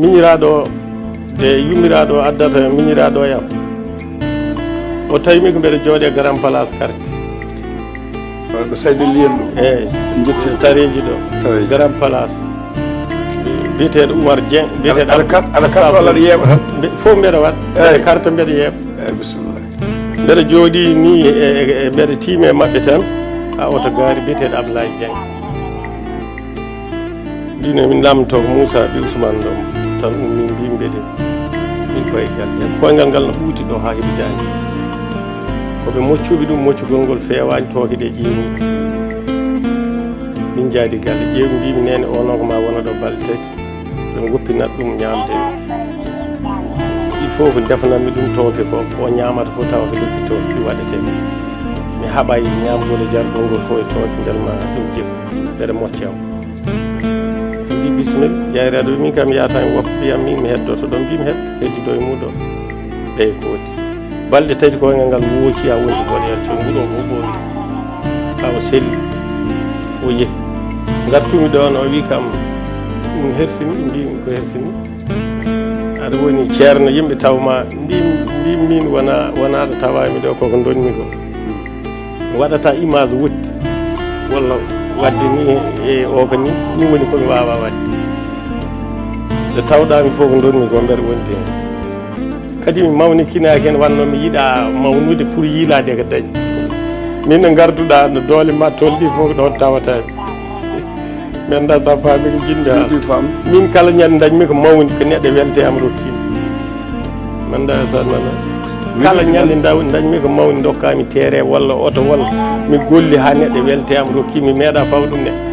miñiraɗo de yummiraɗo addata miñiraɗo yam o tawimi ko mbeɗa jooɗe Grand Place carte ɗo sayde liyen ɗo eyyi jetti tareji ɗo Grand Place biyeteɗo Oumar Dieng biyeteɗo aɗa carte walla aɗa yeeɓa tan fof mbeɗa waɗa mbeɗa carte mbeɗa yeeɓa eyyi bisimillah mbeɗa jooɗi ni mbeɗa tiime mabɓe tan ha oto gaari biyeteɗo Abdoulaye Dieng mbino min lamto ko Moussa ɓe Ousmane ɗo tan min mbimɓeɗe min payi galle koyngal ngal no ɓuuti ɗo ha heeɓi dañi koɓe moccuɓe ɗum moccugol ngol fewani tooke ɗe ƴeewi min jaadi galle ƴeewi mbimi nene ono ko ma wona ɗo balɗe tati ɓe goppinat ɗum ñamde il faut ko defananmi ɗum tooke ko o ñamata fof tawa ko lekki tooke waɗete mi haɓay ñamgol e jargol ngol fof e tooke ndelma ɗum jikku mbeɗa moccamo mbi bisimilla yayreɗo min kam yatami woppa ɓiyam min mi heddoto ɗon mbimi heddido e muɗo ɓeye kooti balɗe tati koyngal ngal wooci ha wondi boɗeyal to nguɗo fof ɓooyi ha o selli o yeehi gartumi ɗon o wi kam ɗum hersini mbimi ko hersini aɗa woni ceerno yimɓe tawma mbimi min wonaɗo tawami ɗo koko donni ko mi waɗata image wotti walla wadde ni e o ko ni ɗum woni komi wawa wadde nde tawɗami fof ko donmi ko mbeɗa wondi hen kadi mi mawnikinaki hen wanno mi yiiɗa mawnude pour yiilade ko dañi min no garduɗa no doole ma tolɗi fof ɗon tawatami mi anda sa faami ko jinde ha min kala ñande dañmi ko mawni ko neɗɗo welte am rokkimi mi anda sa nana kala ñande dañmi ko mawni dokkami terre walla oto walla mi golli ha neɗɗo welte am rokkimi mi meeɗa faw ɗum neɗɗo